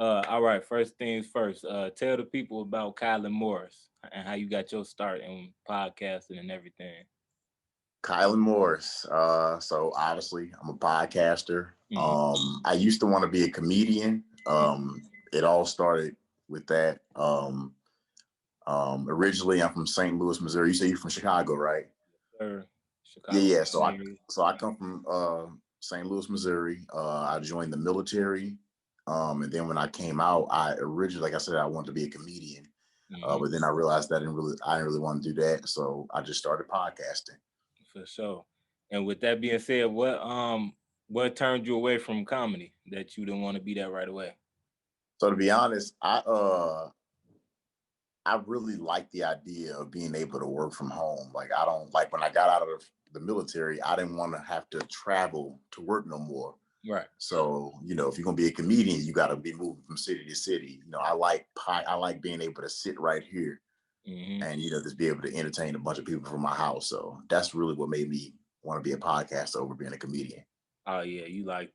All right. First things first. Tell the people about Kylan Morris and how you got your start in podcasting and everything. Kylan Morris. So obviously I'm a podcaster. Mm-hmm. I used to want to be a comedian. It all started with that. Originally I'm from St. Louis, Missouri. You say you're from Chicago, right? Sir, Yeah, Chicago. yeah. So I come from St. Louis, Missouri. I joined the military. And then when I came out, I originally, like I said, I wanted to be a comedian. Mm-hmm. But then I realized that I didn't really want to do that. So I just started podcasting. For sure. And with that being said, what turned you away from comedy that you didn't want to be that right away? So to be honest, I really like the idea of being able to work from home. Like I don't like when I got out of the military, I didn't want to have to travel to work no more. Right. So, if you're gonna be a comedian, you gotta be moving from city to city. I like being able to sit right here Mm-hmm. and just be able to entertain a bunch of people from my house. So that's really what made me want to be a podcaster over being a comedian. Oh yeah, you like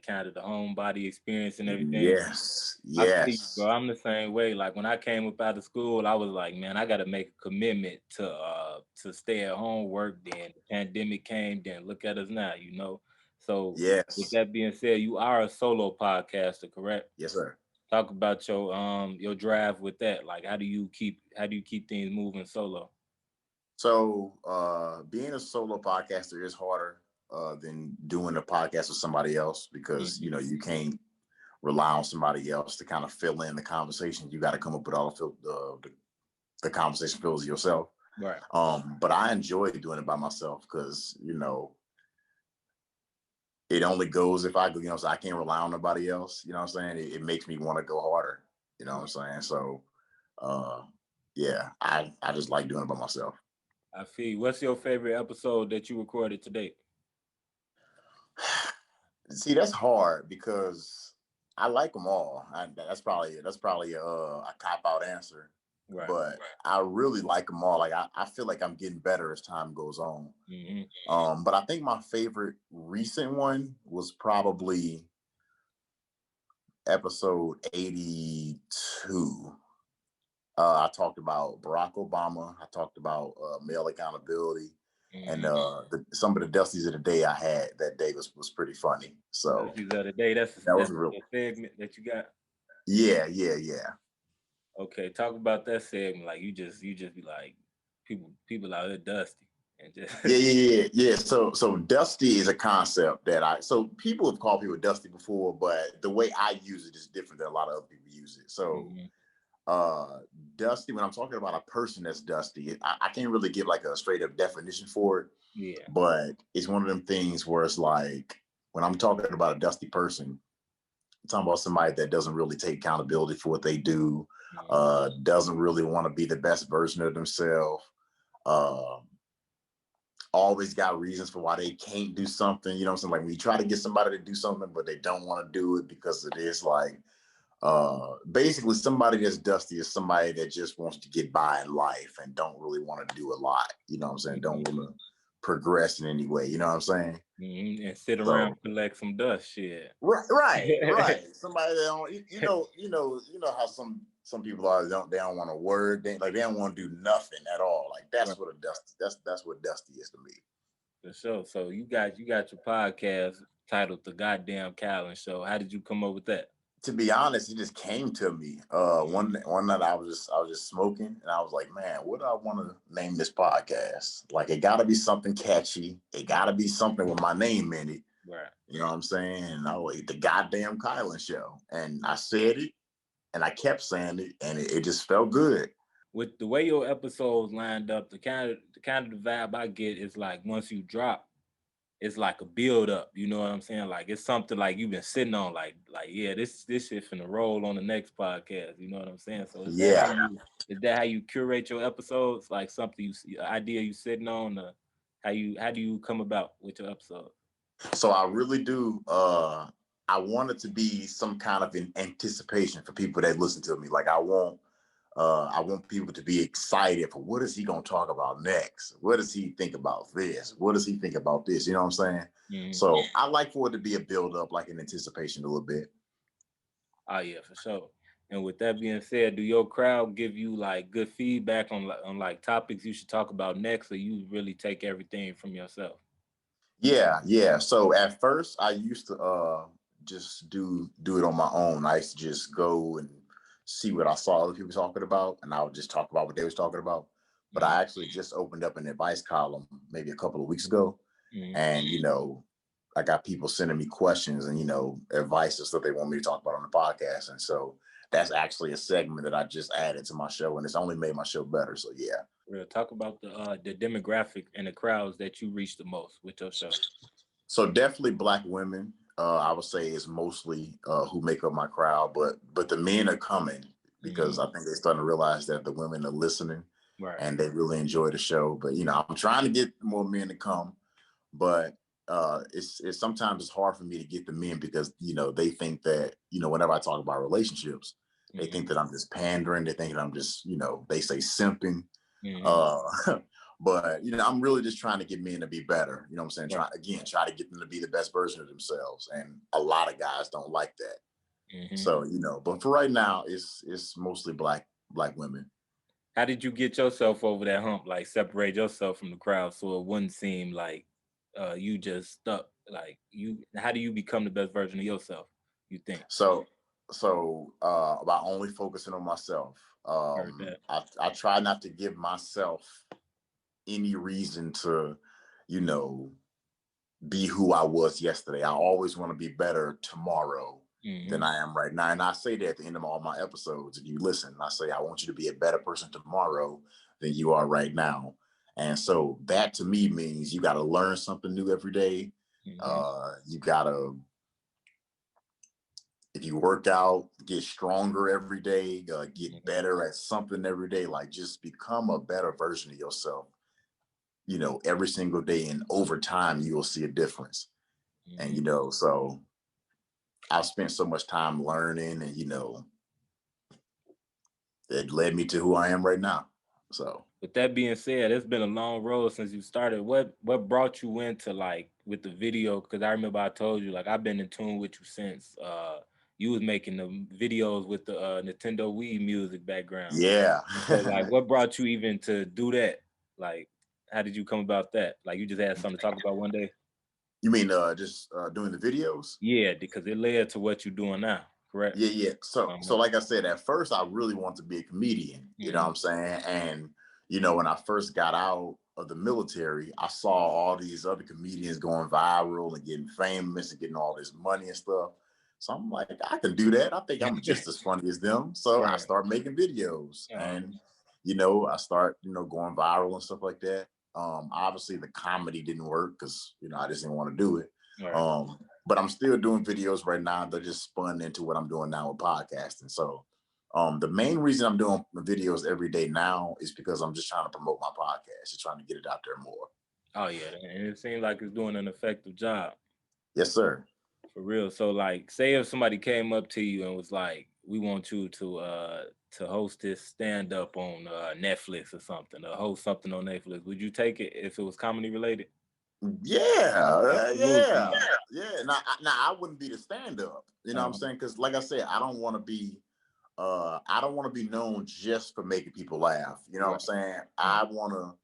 kind of the homebody experience and everything. Yes, I feel you, yes. bro. I'm the same way. Like when I came up out of school, I was like, man, I got to make a commitment to stay at home, work. Then the pandemic came. Then look at us now. So with Yes. that being said, you are a solo podcaster, correct? Yes, sir. Talk about your drive with that. Like how do you keep things moving solo? So being a solo podcaster is harder than doing a podcast with somebody else because Hmm. you can't rely on somebody else to kind of fill in the conversation. You got to come up with all the conversation fills yourself. Right. But I enjoy doing it by myself because it only goes if I go. So I can't rely on nobody else. You know what I'm saying? It makes me want to go harder. You know what I'm saying? So uh, yeah, I just like doing it by myself. I feel you. What's your favorite episode that you recorded today? See, that's hard because I like them all. That's probably a cop out answer, Right. but I really like them all. Like I feel like I'm getting better as time goes on. Hmm. But I think my favorite recent one was probably episode 82. I talked about Barack Obama. I talked about male accountability, and Hmm. some of the dusties of the day I had that day was pretty funny. So That's the other day. That's that was that's a real, the segment that you got. yeah, yeah, yeah. Okay, talk about that segment. Like you just be like people out there dusty and just Yeah, yeah, yeah, yeah. So Dusty is a concept that so people have called people Dusty before, but the way I use it is different than a lot of other people use it. So Mhm. uh Dusty, when I'm talking about a person that's dusty, I can't really give like a straight up definition for it, Yeah. but it's one of them things where it's like when I'm talking about a dusty person, I'm talking about somebody that doesn't really take accountability for what they do, Mhm. doesn't really want to be the best version of themselves, uh, always got reasons for why they can't do something. You know what I'm saying? Like when you try to get somebody to do something, but they don't want to do it because it is like basically somebody that's dusty is somebody that just wants to get by in life and don't really want to do a lot. You know what I'm saying? Don't Mhm. want to progress in any way. You know what I'm saying? Mhm. And sit around So and collect some dust shit. right, right, right. Somebody that don't, how some people are. They don't want to word. They don't want to do nothing at all. Like Right. that's what a dusty. That's what dusty is to me. For sure. So you got your podcast titled The GotDamnKylan Show. How did you come up with that? To be honest, it just came to me. One night I was just smoking and I was like, man, what do I want to name this podcast? Like it gotta be something catchy. It gotta be something with my name in it. Right. You know what I'm saying? And I was like, the goddamn Kylan show. And I said it and I kept saying it and it just felt good. With the way your episodes lined up, the kind of the vibe I get is like once you drop, it's like a build up. You know what I'm saying? Like it's something like you've been sitting on, like yeah, this shit finna roll on the next podcast. You know what I'm saying? So Yeah. is that how you curate your episodes? Like something idea you sitting on? How do you come about with your episodes? So I really do. I want it to be some kind of an anticipation for people that listen to me. Like I want people to be excited for what is he gonna talk about next? What does he think about this? What does he think about this? You know what I'm saying? Hmm. So I like for it to be a build up, like an anticipation a little bit. Oh yeah, for sure. And with that being said, do your crowd give you like good feedback on like topics you should talk about next, or you really take everything from yourself? Yeah, yeah. So at first I used to just do it on my own. I used to just go and see what I saw other people talking about, and I would just talk about what they was talking about. But Mm-hmm. I actually just opened up an advice column maybe a couple of weeks ago, Mm-hmm. and I got people sending me questions and advice and stuff they want me to talk about on the podcast, and so that's actually a segment that I just added to my show, and it's only made my show better. So yeah. Real talk about the demographic and the crowds that you reach the most with your show. So definitely black women. I would say is mostly who make up my crowd, but the men are coming Mm-hmm. because I think they're starting to realize that the women are listening Right. and they really enjoy the show. But I'm trying to get more men to come, but it's sometimes it's hard for me to get the men because they think that whenever I talk about relationships, they Mm-hmm. think that I'm just pandering. They think that I'm just they say simping. Mm-hmm. Uh, but I'm really just trying to get men to be better. You know what I'm saying? Right. Try to get them to be the best version of themselves. And a lot of guys don't like that. Mm-hmm. So, but for right now, it's mostly black women. How did you get yourself over that hump? Like separate yourself from the crowd so it wouldn't seem like you just stuck. Like you, how do you become the best version of yourself? You think? So about only focusing on myself. Heard that. I try not to give myself any reason to, you know, be who I was yesterday. I always want to be better tomorrow Mm-hmm. than I am right now. And I say that at the end of all my episodes. If you listen, I say, I want you to be a better person tomorrow than you are right now. And so that to me means you got to learn something new every day. Mm-hmm. You got to, if you work out, get stronger every day, get Mm-hmm. better at something every day, like just become a better version of yourself, every single day. And over time, you will see a difference. And, Mm-hmm. so I've spent so much time learning and, it led me to who I am right now. So, With that being said, it's been a long road since you started. What brought you into like with the video? Because I remember I told you like I've been in tune with you since you was making the videos with the Nintendo Wii music background. yeah. So like, what brought you even to do that? Like, how did you come about that? Like, you just had something to talk about one day? You mean just doing the videos? Yeah, because it led to what you're doing now, correct? Yeah, yeah. So like I said, at first I really wanted to be a comedian, you know what Mm-hmm. I'm saying? And when I first got out of the military, I saw all these other comedians going viral and getting famous and getting all this money and stuff. So I'm like, I can do that. I think I'm just as funny as them. So I Right. start making videos Uh-huh. and I start, going viral and stuff like that. Obviously the comedy didn't work because, I just didn't want to do it. Right. But I'm still doing videos right now. They're just spun into what I'm doing now with podcasting. So the main reason I'm doing videos every day now is because I'm just trying to promote my podcast, just trying to get it out there more. Oh yeah, and it seems like it's doing an effective job. Yes, sir. For real. So like say if somebody came up to you and was like, we want you to host this stand up on Netflix or something, or host something on Netflix, would you take it if it was comedy related? Yeah, Absolutely. yeah. Now I wouldn't be the stand up, you know what I'm Uh-huh. saying? Because like I said, I don't want to be known just for making people laugh. You know what I'm Right. saying? Right. I want to,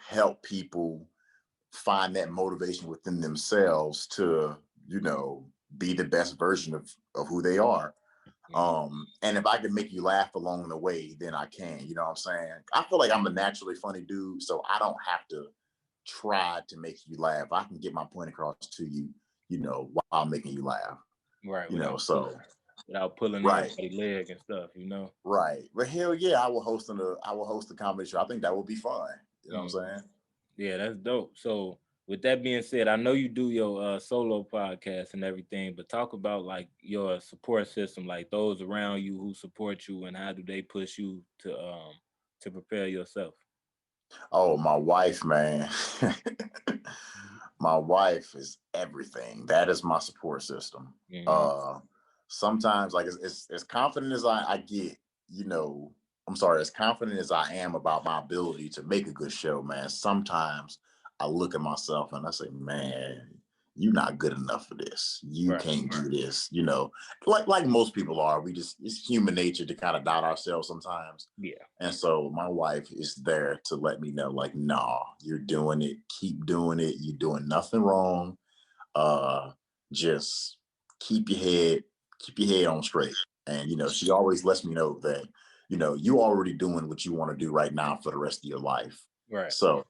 help people find that motivation within themselves to, be the best version of who they are. Mhm. And if I can make you laugh along the way, then I can, you know what I'm saying? I feel like I'm a naturally funny dude, so I don't have to try to make you laugh. I can get my point across to you, while making you laugh, Right. so Without pulling right, anybody's leg and stuff. right. But hell yeah, I will host a comedy show. I think that would be fun. You know what Mhm. I'm saying? Yeah, that's dope. So with that being said, I know you do your solo podcast and everything, but talk about like your support system, like those around you who support you, and how do they push you to prepare yourself? Oh, my wife, man. My wife is everything. That is my support system. Mm-hmm. Uh Sometimes like as confident as I get, I'm sorry, as confident as I am about my ability to make a good show, man, sometimes I look at myself and I say, man, you're not good enough for this. You Right. can't do this, you know, like most people are. We just, it's human nature to kind of doubt ourselves sometimes. Yeah. And so my wife is there to let me know, like, nah, you're doing it. Keep doing it. You're doing nothing wrong. Just keep your head on straight. And, you know, she always lets me know that, you know, you already doing what you want to do right now for the rest of your life. Right. So,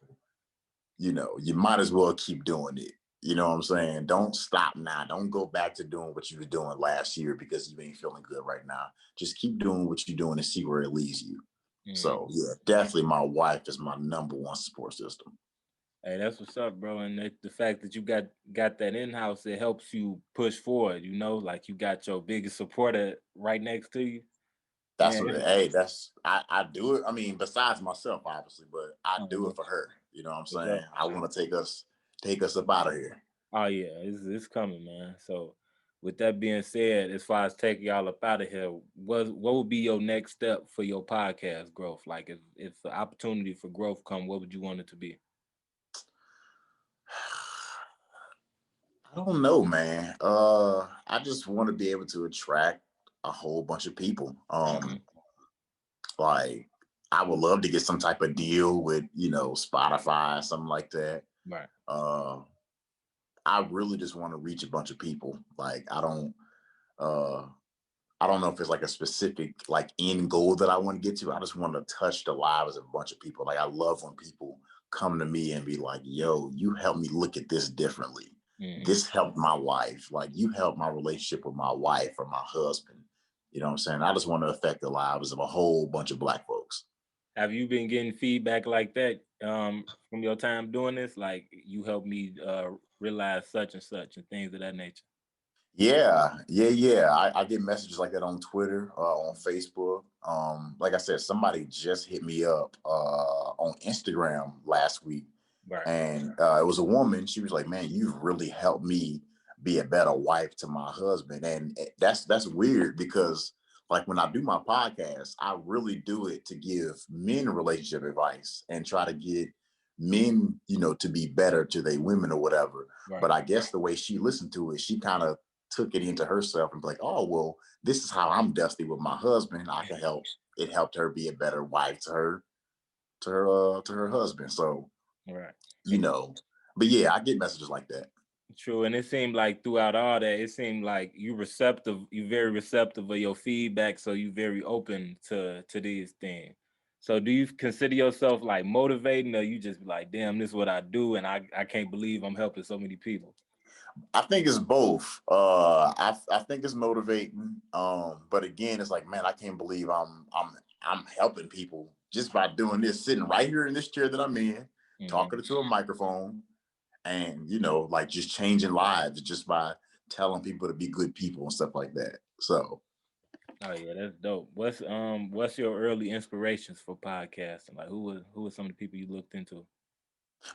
you know, you might as well keep doing it. You know what I'm saying? Don't stop now. Don't go back to doing what you were doing last year because you ain't feeling good right now. Just keep doing what you're doing and see where it leads you. So yeah, definitely my wife is my number one support system. Hey, that's what's up, bro. And the fact that you got that in house, it helps you push forward. You know, like you got your biggest supporter right next to you. That's Man, what, hey, that's, I do it. I mean, besides myself, obviously, but I do uh-huh. it for her. You know what I'm For saying? sure. I want to take us up out of here. Oh yeah, it's coming, man. So, with that being said, as far as taking y'all up out of here, what would be your next step for your podcast growth? Like, if the opportunity for growth come, what would you want it to be? I don't know, man. I just want to be able to attract a whole bunch of people. Mm-hmm. Like I would love to get some type of deal with, you know, Spotify, something like that. Right. Uh, I really just want to reach a bunch of people. Like uh, I don't know if it's like a specific like end goal that I want to get to. I just want to touch the lives of a bunch of people. Like I love when people come to me and be like, "Yo, you helped me look at this differently. Mm-hmm. This helped my life. Like you helped my relationship with my wife or my husband." You know what I'm saying? I just want to affect the lives of a whole bunch of Black folks. Have you been getting feedback like that from your time doing this? Like, you helped me realize such and such and things of that nature. Yeah. I get messages like that on Twitter, on Facebook. Like I said, somebody just hit me up on Instagram last week, Right. and it was a woman. She was like, "Man, you've really helped me be a better wife to my husband," and that's weird because like when I do my podcast, I really do it to give men relationship advice and try to get men, you know, to be better to their women or whatever. Right. But I guess the way she listened to it, she kind of took it into herself and be like, "Oh, well, this is how I'm dusty with my husband. I can help." It helped her be a better wife to her husband. So, Right. you know, but yeah, I get messages like that. True, and it seemed like throughout all that, it seemed like you very receptive of your feedback, so you very open to these things. So do you consider yourself like motivating, or you just be like, damn, this is what I do, and I can't believe I'm helping so many people? I think it's both. I think it's motivating. But again, it's like, man, I can't believe I'm helping people just by doing this, sitting right here in this chair that I'm in, Mm-hmm. talking to a microphone, and you know, like just changing lives just by telling people to be good people and stuff like that. So Oh yeah, that's dope. What's your early inspirations for podcasting? Like who were some of the people you looked into?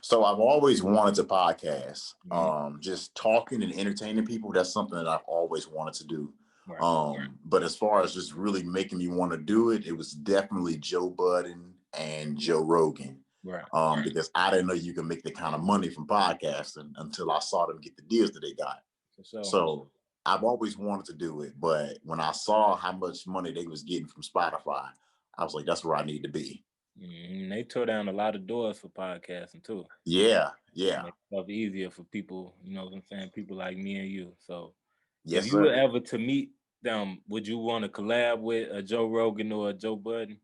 So I've always wanted to podcast. Mm-hmm. Just talking and entertaining people, that's something that I've always wanted to do. Right. But as far as just really making me want to do it, it was definitely Joe Budden and Joe Rogan. Right. Because I didn't know you could make the kind of money from podcasting until I saw them get the deals that they got. So So I've always wanted to do it, but when I saw how much money they was getting from Spotify, I was like, that's where I need to be. they tore down a lot of doors for podcasting too. Yeah. Make stuff easier for people, you know what I'm saying? People like me and you. So if Yes, you were sir. ever to meet them, would you want to collab with a Joe Rogan or a Joe Budden?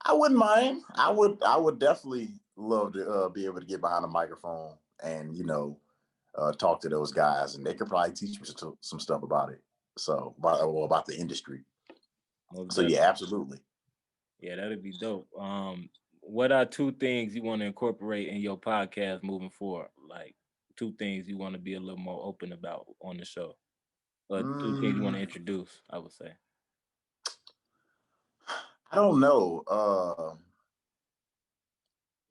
I wouldn't mind. I would definitely love to be able to get behind a microphone and talk to those guys, and they could probably teach me some stuff about it. So about the industry. Most So definitely. yeah, absolutely. Yeah, that'd be dope. What are two things you want to incorporate in your podcast moving forward? Like two things you want to be a little more open about on the show, or two things you want to Mm, introduce, I would say. I don't know. I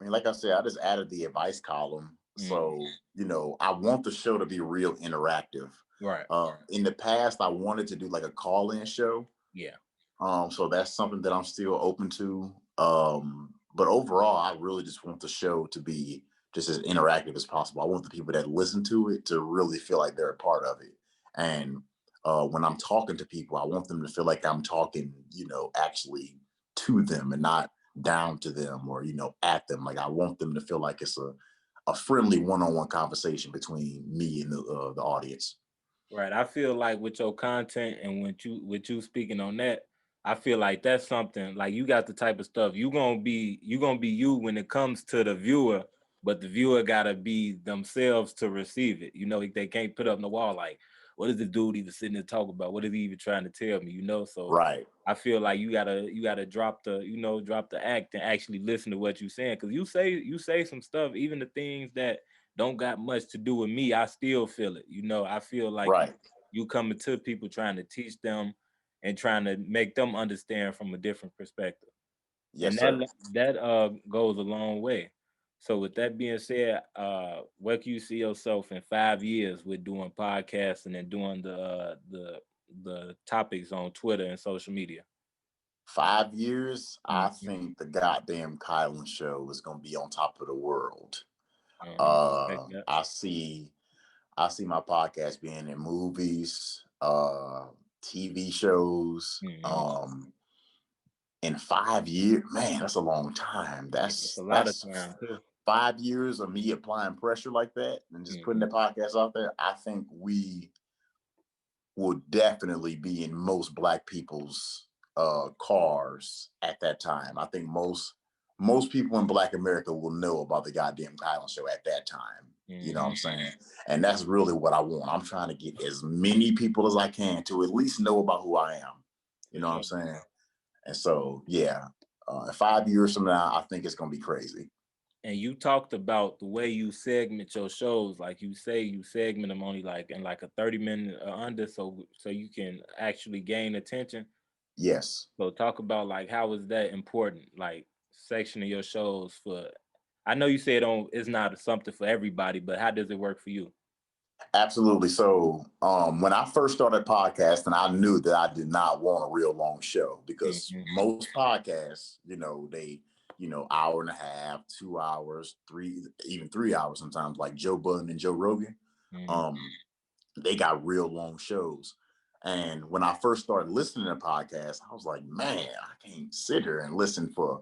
mean, like I said, I just added the advice column, Mm, so I want the show to be real interactive. right. In the past, I wanted to do like a call-in show. Yeah. So that's something that I'm still open to. But overall, I really just want the show to be just as interactive as possible. I want the people that listen to it to really feel like they're a part of it. And when I'm talking to people, I want them to feel like I'm talking, actually to them and not down to them or, at them. Like I want them to feel like it's a friendly one-on-one conversation between me and the audience. Right. I feel like with your content and with you speaking on that, I feel like that's something like you got the type of stuff you gonna be you when it comes to the viewer, but the viewer gotta be themselves to receive it. They can't put up on the wall like, what is the dude even sitting there talking about? What is he even trying to tell me? So Right. I feel like you gotta drop the act and actually listen to what you're saying. Cause you say some stuff, even the things that don't got much to do with me, I still feel it. I feel like Right. you coming to people trying to teach them and trying to make them understand from a different perspective. Yes, And sir. that goes a long way. So with that being said, where can you see yourself in 5 years with doing podcasting and doing the topics on Twitter and social media? 5 years, I Mhm. think the goddamn Kylan show is gonna be on top of the world. Like that. I see my podcast being in movies, TV shows. Mhm. In 5 years, man, that's a long time. Yeah, it's a That's lot of that's time too. 5 years of me applying pressure like that and just putting Mhm. the podcast out there. I think we will definitely be in most Black people's cars at that time. I think most people in Black America will know about the goddamn Kylan show at that time. You know what I'm Mhm. saying? And that's really what I want. I'm trying to get as many people as I can to at least know about who I am. You For know what I'm sure. saying? And so, yeah, 5 years from now, I think it's gonna be crazy. And you talked about the way you segment your shows, like you say you segment them only like in like a 30-minute or under, so you can actually gain attention. Yes. So talk about like how is that important, like sectioning your shows for. I know you said it's not something for everybody, but how does it work for you? Absolutely. So when I first started podcasting, I knew that I did not want a real long show because Mm-hmm. most podcasts, they, hour and a half, 2 hours, even 3 hours sometimes, like Joe Budden and Joe Rogan. Mm-hmm. Um, they got real long shows. And when I first started listening to podcasts, I was like, man, I can't sit here and listen for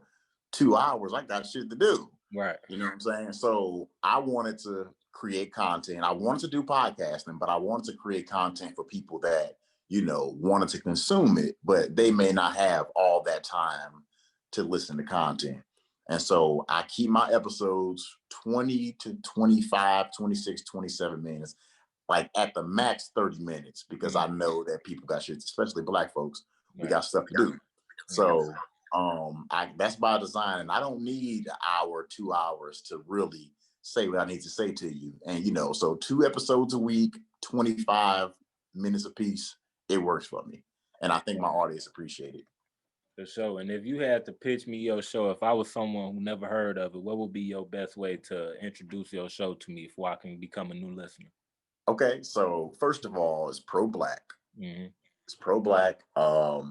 2 hours. I got shit to do. Right. You know what I'm saying? So I wanted to create content. I wanted to do podcasting, but I wanted to create content for people that, wanted to consume it, but they may not have all that time to listen to content. And so I keep my episodes 20 to 25, 26, 27 minutes, like at the max 30 minutes, because I Mm-hmm. know that people got shit, especially Black folks, we Right. got stuff to do. Mm-hmm. So that's by design, and I don't need an hour, 2 hours to really say what I need to say to you. And so 2 episodes a week, 25 minutes a piece, it works for me. And I think my audience appreciate it. For sure. And if you had to pitch me your show, if I was someone who never heard of it, what would be your best way to introduce your show to me before I can become a new listener? Okay, so first of all, it's pro-Black. Mm-hmm. It's pro-Black. No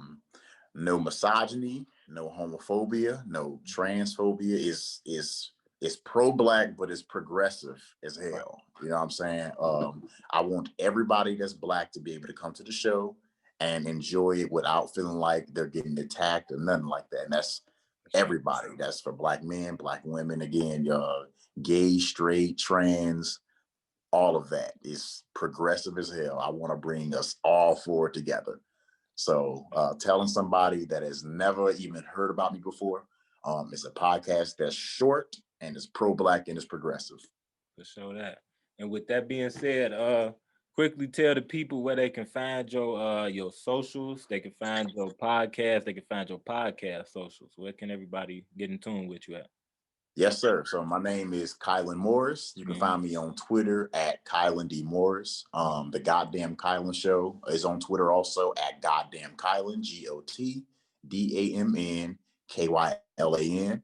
misogyny, no homophobia, no transphobia. Is pro-Black, but it's progressive as Right. hell. You know what I'm saying? I want everybody that's Black to be able to come to the show and enjoy it without feeling like they're getting attacked or nothing like that. And that's For sure. everybody. That's for Black men, Black women, again, gay, straight, trans, all of that is progressive as hell. I want to bring us all forward together. So telling somebody that has never even heard about me before, it's a podcast that's short and it's pro-Black and it's progressive. For sure that. And with that being said, quickly tell the people where they can find your socials, they can find your podcast, they can find your podcast socials. Where can everybody get in tune with you at? Yes, sir. So my name is Kylan Morris. You can Mm-hmm. find me on Twitter at Kylan D. Morris. The Goddamn Kylan Show is on Twitter also at GotDamnKylan, GotDamnKylan.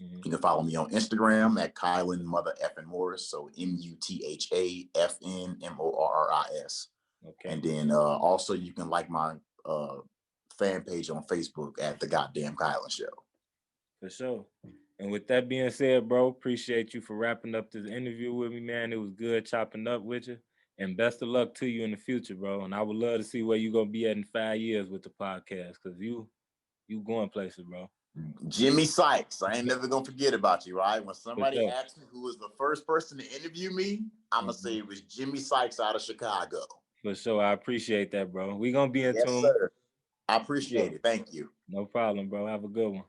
Mm-hmm. You can follow me on Instagram at Kylan Mother Effin Morris. So MUTHAFNMORRIS. Okay. And then also you can like my fan page on Facebook at the Goddamn Kylan Show. For sure. And with that being said, bro, appreciate you for wrapping up this interview with me, man. It was good chopping up with you. And best of luck to you in the future, bro. And I would love to see where you're gonna be at in 5 years with the podcast, because you going places, bro. Jimmy Sykes, I ain't never gonna forget about you, right? When somebody sure. asked me who was the first person to interview me, I'm gonna say it was Jimmy Sykes out of Chicago. For sure, I appreciate that, bro. We gonna be in Yes, tune. sir. I appreciate it. Thank you. No problem, bro. Have a good one.